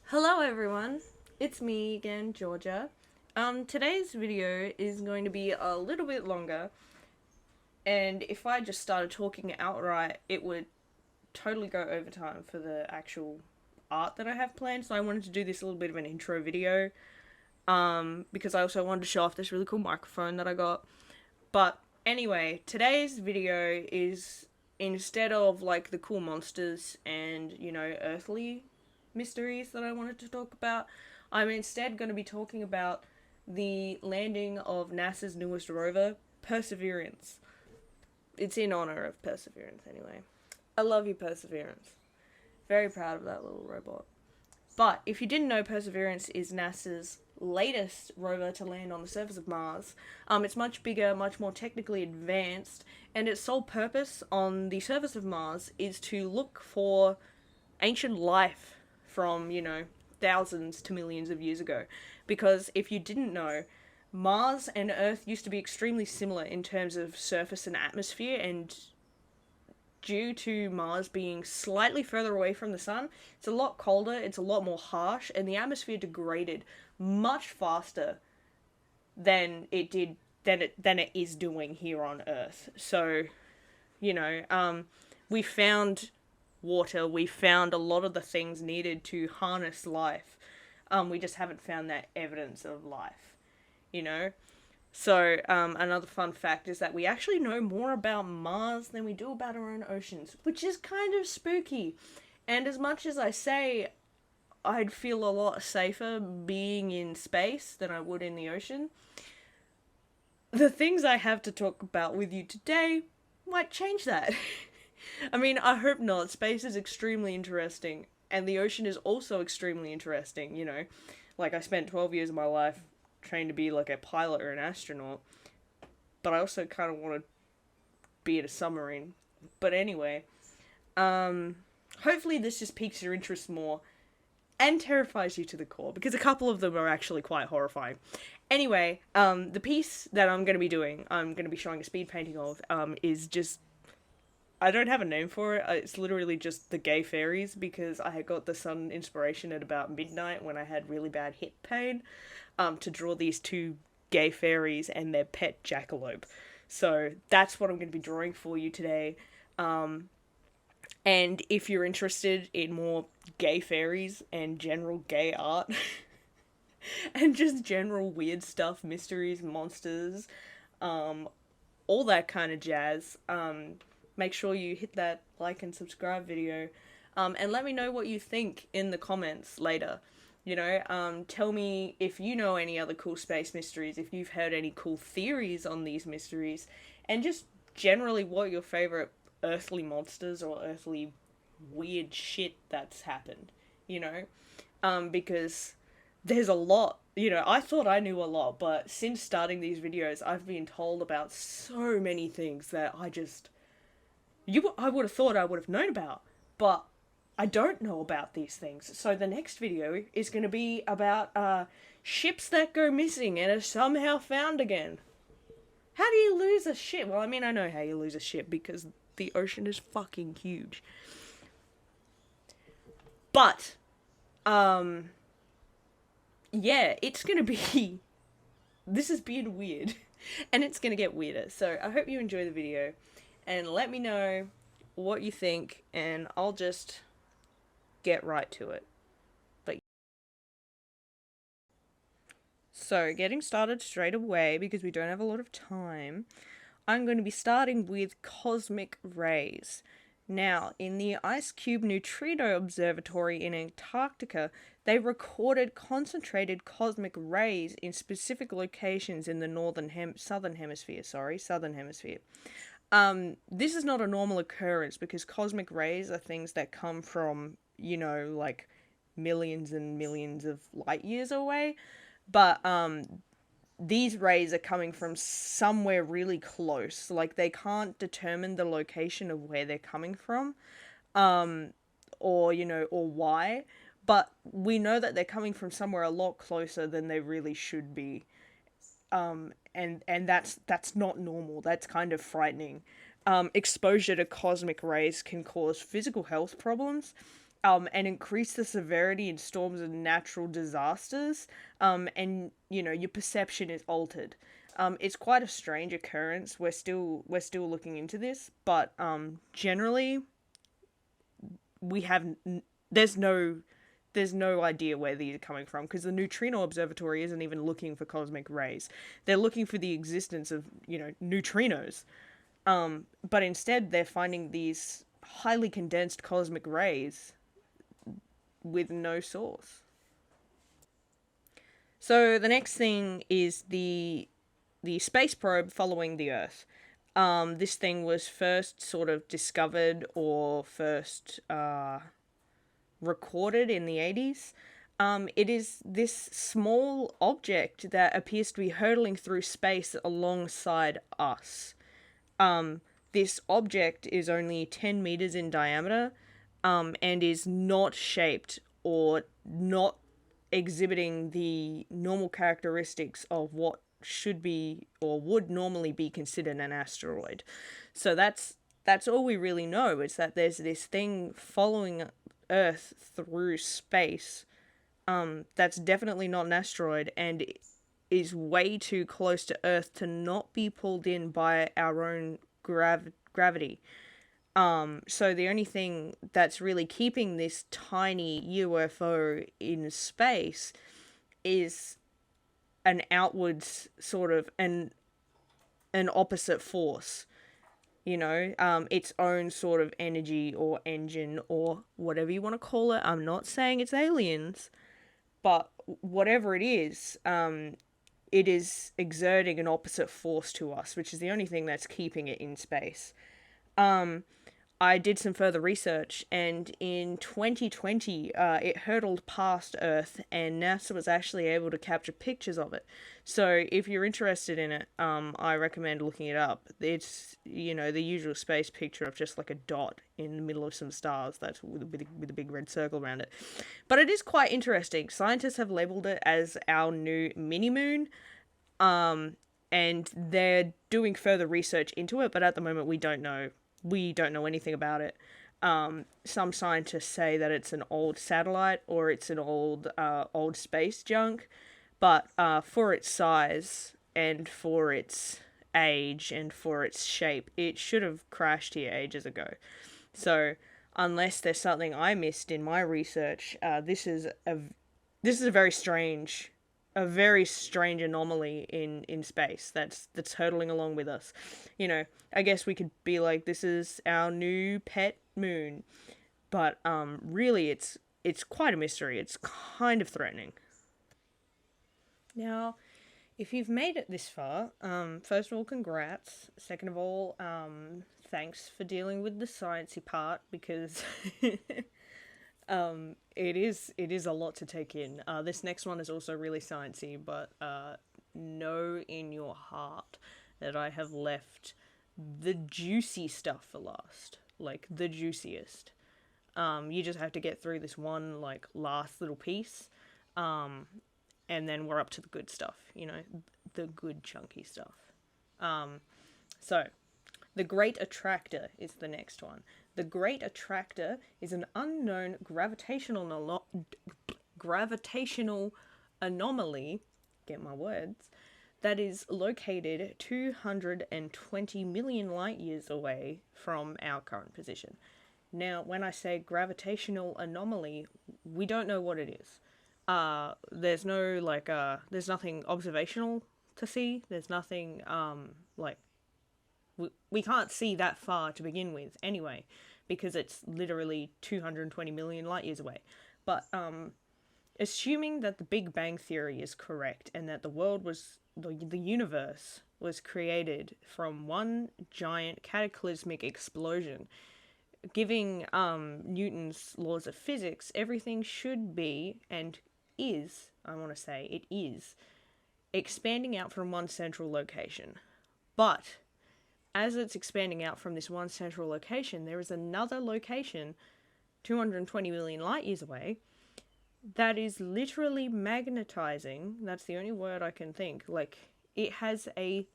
Hello everyone, it's me again, Georgia. Today's video is going to be a little bit longer, and if I just started talking outright, it would totally go over time for the actual art that I have planned, so I wanted to do this a little bit of an intro video, because I also wanted to show off this really cool microphone that I got. But anyway, today's video is, instead of like the cool monsters and, earthly mysteries that I wanted to talk about, I'm instead going to be talking about the landing of NASA's newest rover, Perseverance. It's in honor of Perseverance, anyway. I love you, Perseverance. Very proud of that little robot. But if you didn't know, Perseverance is NASA's latest rover to land on the surface of Mars. It's much bigger, much more technically advanced, and its sole purpose on the surface of Mars is to look for ancient life from, thousands to millions of years ago. Because if you didn't know, Mars and Earth used to be extremely similar in terms of surface and atmosphere, and due to Mars being slightly further away from the sun, it's a lot colder, it's a lot more harsh, and the atmosphere degraded much faster than it is doing here on Earth. So, we found water, we found a lot of the things needed to harness life. We just haven't found that evidence of life, you know? So, another fun fact is that we actually know more about Mars than we do about our own oceans, which is kind of spooky. And as much as I say I'd feel a lot safer being in space than I would in the ocean, the things I have to talk about with you today might change that. I mean, I hope not. Space is extremely interesting, and the ocean is also extremely interesting. Like, I spent 12 years of my life trained to be like a pilot or an astronaut, but I also kind of want to be in a submarine. But anyway, hopefully this just piques your interest more and terrifies you to the core, because a couple of them are actually quite horrifying. Anyway, the piece that I'm going to be doing, I'm going to be showing a speed painting of, is just, I don't have a name for it. It's literally just the gay fairies, because I had got the sun inspiration at about midnight when I had really bad hip pain, to draw these two gay fairies and their pet jackalope. So that's what I'm going to be drawing for you today. And if you're interested in more gay fairies and general gay art, and just general weird stuff, mysteries, monsters, all that kind of jazz, make sure you hit that like and subscribe video, and let me know what you think in the comments later. Tell me if you know any other cool space mysteries, if you've heard any cool theories on these mysteries, and just generally what your favorite earthly monsters or earthly weird shit that's happened, because there's a lot. I thought I knew a lot, but since starting these videos, I've been told about so many things that I would have thought I would have known about, but I don't know about these things. So the next video is going to be about ships that go missing and are somehow found again. How do you lose a ship? Well, I mean, I know how you lose a ship, because the ocean is fucking huge. But, yeah, it's going to be... This is being weird, and it's going to get weirder. So I hope you enjoy the video, and let me know what you think, and I'll just get right to it. So, getting started straight away, because we don't have a lot of time, I'm going to be starting with cosmic rays. Now, in the Ice Cube Neutrino Observatory in Antarctica, they recorded concentrated cosmic rays in specific locations in the southern hemisphere. This is not a normal occurrence, because cosmic rays are things that come from, like millions and millions of light years away. But these rays are coming from somewhere really close. Like, they can't determine the location of where they're coming from, or why. But we know that they're coming from somewhere a lot closer than they really should be. And that's not normal. That's kind of frightening. Exposure to cosmic rays can cause physical health problems, and increase the severity in storms and natural disasters, and your perception is altered. It's quite a strange occurrence. We're still looking into this, but generally we have there's no idea where these are coming from, because the Neutrino Observatory isn't even looking for cosmic rays. They're looking for the existence of neutrinos. But instead they're finding these highly condensed cosmic rays with no source. So the next thing is the space probe following the Earth. This thing was first sort of discovered, or first recorded in the 80s. It is this small object that appears to be hurtling through space alongside us. This object is only 10 meters in diameter, and is not shaped or not exhibiting the normal characteristics of what should be or would normally be considered an asteroid. So that's all we really know, is that there's this thing following Earth through space, that's definitely not an asteroid and is way too close to Earth to not be pulled in by our own gravity. So the only thing that's really keeping this tiny UFO in space is an outwards sort of an opposite force. Its own sort of energy or engine or whatever you want to call it. I'm not saying it's aliens, but whatever it is exerting an opposite force to us, which is the only thing that's keeping it in space. I did some further research, and in 2020, it hurtled past Earth, and NASA was actually able to capture pictures of it. So if you're interested in it, I recommend looking it up. It's, the usual space picture of just like a dot in the middle of some stars. That's with a big red circle around it. But it is quite interesting. Scientists have labeled it as our new mini-moon, and they're doing further research into it, but at the moment we don't know anything about it. Some scientists say that it's an old satellite or it's an old space junk, but for its size and for its age and for its shape, it should have crashed here ages ago. So unless there's something I missed in my research, this is a very strange anomaly in space that's hurtling along with us. I guess we could be like, this is our new pet moon, but really it's quite a mystery. It's kind of threatening. Now, if you've made it this far, first of all, congrats. Second of all, thanks for dealing with the sciencey part, because it is a lot to take in. This next one is also really sciencey, but know in your heart that I have left the juicy stuff for last, like the juiciest. You just have to get through this one like last little piece, and then we're up to the good stuff. The good chunky stuff. So, the Great Attractor is the next one. The Great Attractor is an unknown gravitational anomaly, get my words, that is located 220 million light years away from our current position. Now, when I say gravitational anomaly, we don't know what it is. There's nothing observational to see. There's nothing, we can't see that far to begin with anyway, because it's literally 220 million light years away. But assuming that the Big Bang Theory is correct and that the universe was created from one giant cataclysmic explosion, giving Newton's laws of physics, everything should be, and is, I want to say, it is, expanding out from one central location. But as it's expanding out from this one central location, there is another location 220 million light years away that is literally magnetizing. That's the only word I can think. Like, it has a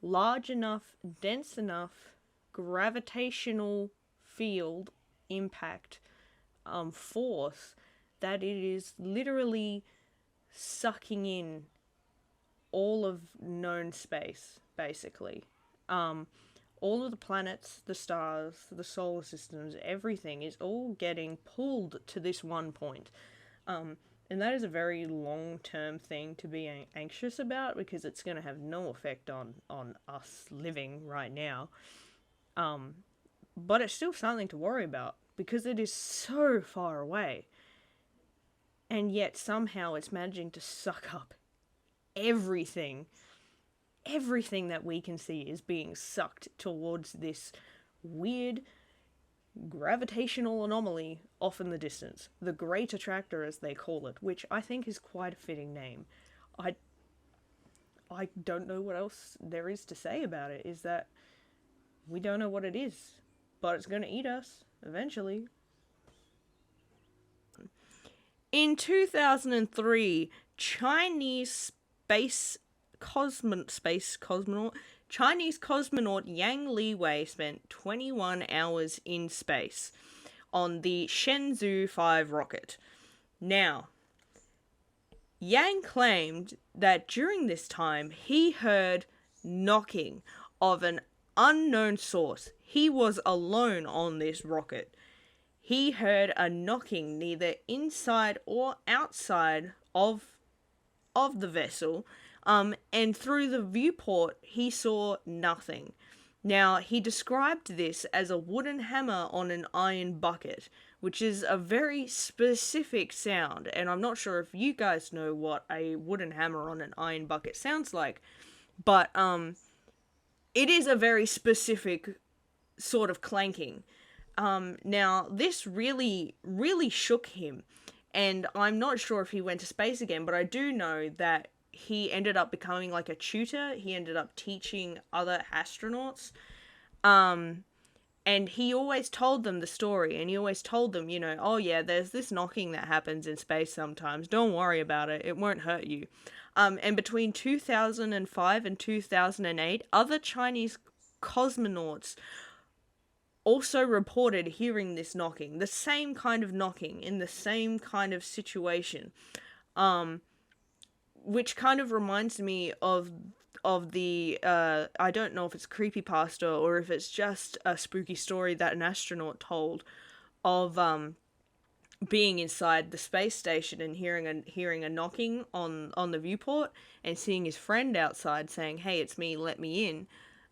large enough, dense enough gravitational field impact force that it is literally sucking in all of known space, basically. All of the planets, the stars, the solar systems, everything is all getting pulled to this one point. And that is a very long-term thing to be anxious about, because it's going to have no effect on us living right now. But it's still something to worry about, because it is so far away. And yet somehow it's managing to suck up everything. Everything that we can see is being sucked towards this weird gravitational anomaly off in the distance. The Great Attractor, as they call it, which I think is quite a fitting name. I don't know what else there is to say about it, is that we don't know what it is, but it's going to eat us eventually. In 2003, Chinese cosmonaut Yang Liwei spent 21 hours in space on the Shenzhou 5 rocket. Now, Yang claimed that during this time he heard knocking of an unknown source. He was alone on this rocket. He heard a knocking neither inside or outside of the vessel, and through the viewport he saw nothing. Now, he described this as a wooden hammer on an iron bucket, which is a very specific sound, and I'm not sure if you guys know what a wooden hammer on an iron bucket sounds like, but it is a very specific sort of clanking. Now, this really, really shook him, and I'm not sure if he went to space again, but I do know that he ended up becoming like a tutor. He ended up teaching other astronauts. And he always told them the story, and he always told them, you know, oh yeah, there's this knocking that happens in space sometimes. Don't worry about it. It won't hurt you. And between 2005 and 2008, other Chinese cosmonauts also reported hearing this knocking, the same kind of knocking in the same kind of situation, which kind of reminds me of the I don't know if it's creepypasta or if it's just a spooky story that an astronaut told of being inside the space station and hearing a knocking on the viewport and seeing his friend outside saying, "Hey, it's me, let me in."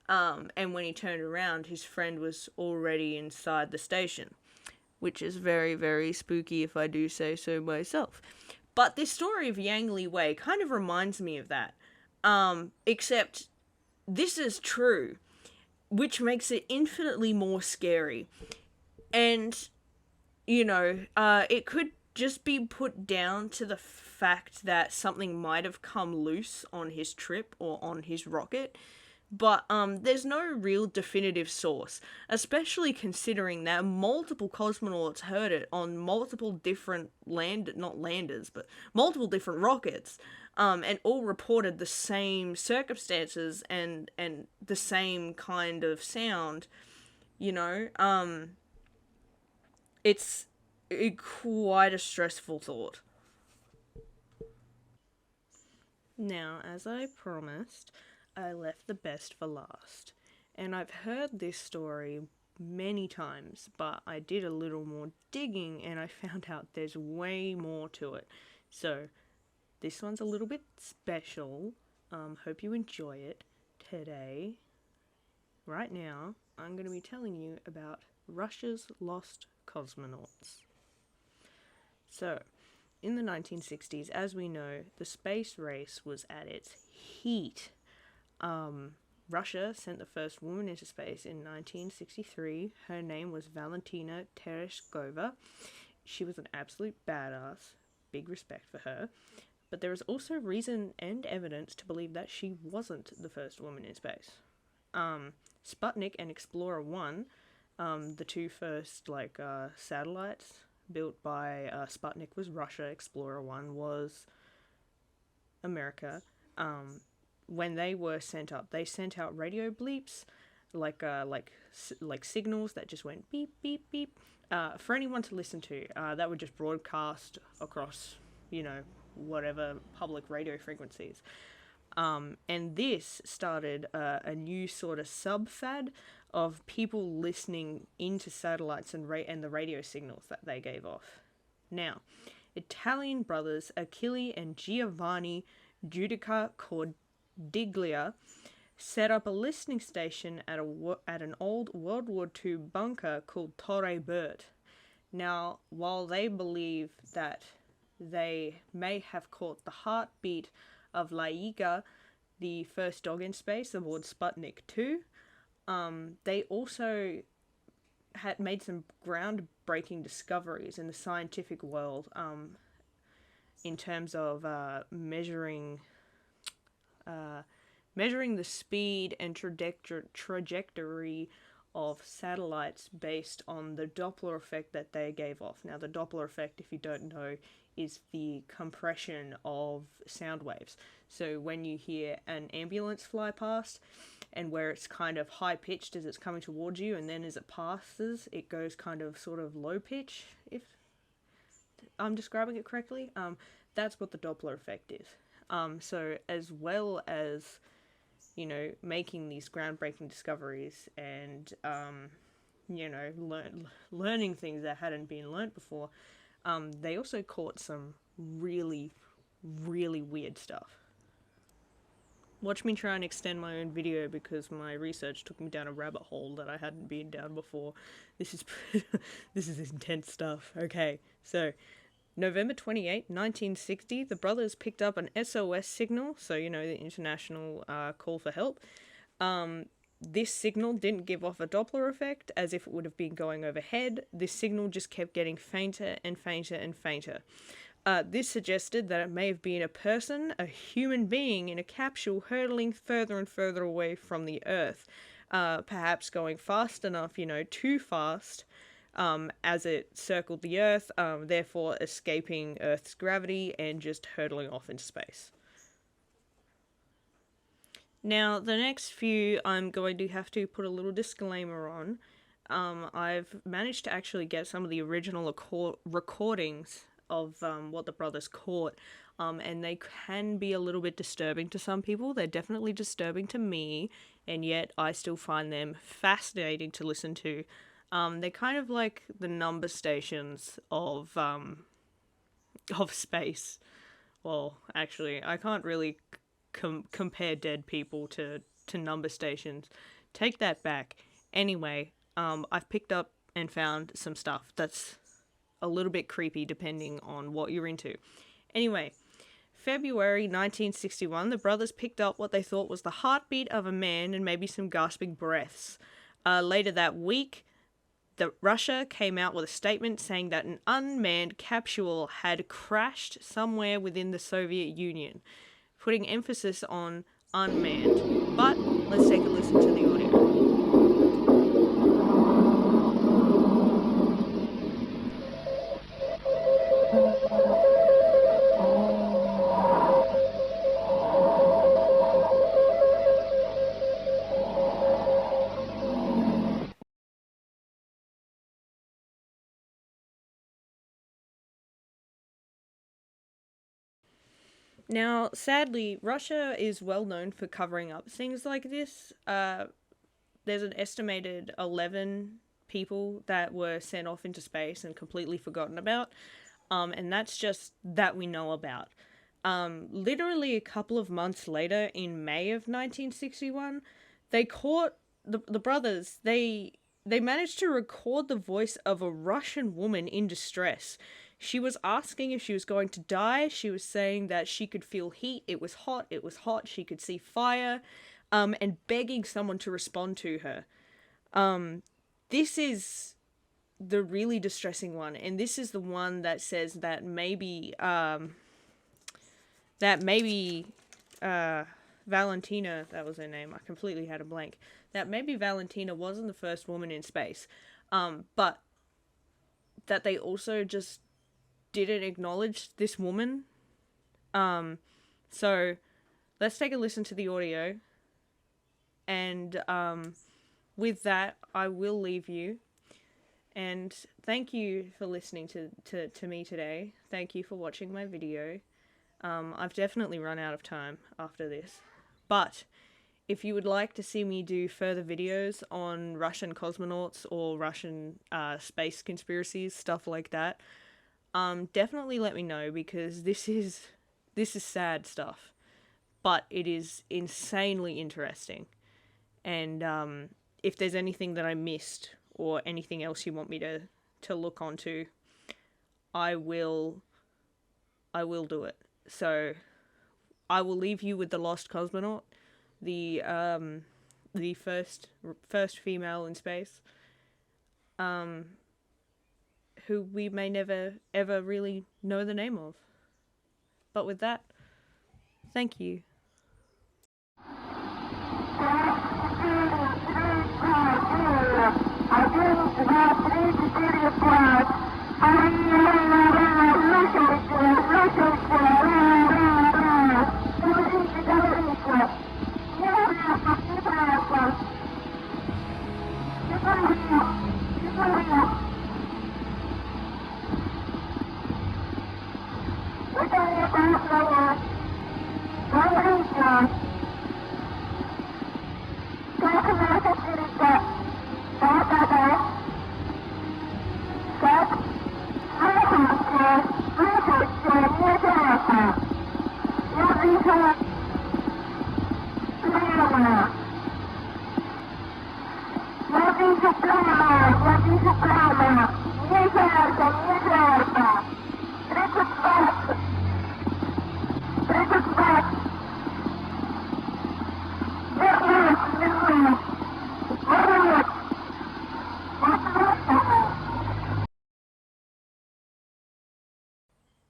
And when he turned around, his friend was already inside the station, which is very, very spooky if I do say so myself. But this story of Yang Liwei kind of reminds me of that. Except this is true, which makes it infinitely more scary. And, you know, it could just be put down to the fact that something might have come loose on his trip or on his rocket. But there's no real definitive source, especially considering that multiple cosmonauts heard it on multiple different multiple different rockets, and all reported the same circumstances and the same kind of sound, you know. It's quite a stressful thought. Now, as I promised, I left the best for last. And I've heard this story many times, but I did a little more digging and I found out there's way more to it. So, this one's a little bit special. Hope you enjoy it. Today, right now, I'm going to be telling you about Russia's Lost Cosmonauts. So, in the 1960s, as we know, the space race was at its heat. Russia sent the first woman into space in 1963. Her name was Valentina Tereshkova. She was an absolute badass. Big respect for her. But there is also reason and evidence to believe that she wasn't the first woman in space. Sputnik and Explorer 1, the two first satellites built by Sputnik was Russia. Explorer 1 was America. When they were sent up, they sent out radio bleeps, like signals that just went beep beep beep for anyone to listen to. That would just broadcast across, whatever public radio frequencies. And this started a new sort of sub-fad of people listening into satellites and the radio signals that they gave off. Now, Italian brothers Achille and Giovanni Giudica Cordiglia set up a listening station at an old World War II bunker called Torre Bert. Now, while they believe that they may have caught the heartbeat of Laika, the first dog in space, aboard Sputnik 2, they also had made some groundbreaking discoveries in the scientific world in terms of measuring the speed and trajectory of satellites based on the Doppler effect that they gave off. Now, the Doppler effect, if you don't know, is the compression of sound waves. So when you hear an ambulance fly past, and where it's kind of high pitched as it's coming towards you, and then as it passes, it goes kind of sort of low pitch, if I'm describing it correctly. That's what the Doppler effect is. So as well as, making these groundbreaking discoveries and, learning things that hadn't been learnt before, they also caught some really, really weird stuff. Watch me try and extend my own video because my research took me down a rabbit hole that I hadn't been down before. This is this is intense stuff. Okay, so November 28, 1960, the brothers picked up an SOS signal, so the international call for help. This signal didn't give off a Doppler effect as if it would have been going overhead. This signal just kept getting fainter and fainter and fainter. This suggested that it may have been a person, a human being, in a capsule hurtling further and further away from the Earth. Perhaps going fast enough, too fast, as it circled the Earth, therefore escaping Earth's gravity and just hurtling off into space. Now, the next few I'm going to have to put a little disclaimer on. I've managed to actually get some of the original recordings of what the brothers caught, and they can be a little bit disturbing to some people. They're definitely disturbing to me, and yet I still find them fascinating to listen to. They're kind of like the number stations of space. Well, actually, I can't really compare dead people to number stations. Take that back. Anyway, I've picked up and found some stuff that's a little bit creepy depending on what you're into. Anyway, February 1961, the brothers picked up what they thought was the heartbeat of a man and maybe some gasping breaths. Later that week, Russia came out with a statement saying that an unmanned capsule had crashed somewhere within the Soviet Union, putting emphasis on unmanned. But let's take a listen to the audio. Now, sadly, Russia is well known for covering up things like this. There's an estimated 11 people that were sent off into space and completely forgotten about, and that's just that we know about. Literally a couple of months later, in May of 1961, they caught the brothers. They managed to record the voice of a Russian woman in distress. She was asking if she was going to die. She was saying that she could feel heat. It was hot. She could see fire, and begging someone to respond to her. This is the really distressing one, and this is the one that says that maybe Valentina, that was her name, I completely had a blank, that maybe Valentina wasn't the first woman in space, but that they also just didn't acknowledge this woman. So let's take a listen to the audio, and with that, I will leave you. And thank you for listening to me today. Thank you for watching my video. I've definitely run out of time after this. But if you would like to see me do further videos on Russian cosmonauts or Russian space conspiracies, stuff like that, definitely let me know, because this is sad stuff. But it is insanely interesting. And if there's anything that I missed or anything else you want me to look onto, I will do it. So I will leave you with the Lost Cosmonaut, the first female in space, who we may never ever really know the name of. But with that, thank you.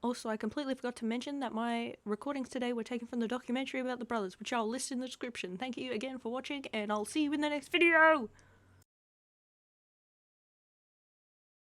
Also, I completely forgot to mention that my recordings today were taken from the documentary about the brothers, which I'll list in the description. Thank you again for watching, and I'll see you in the next video!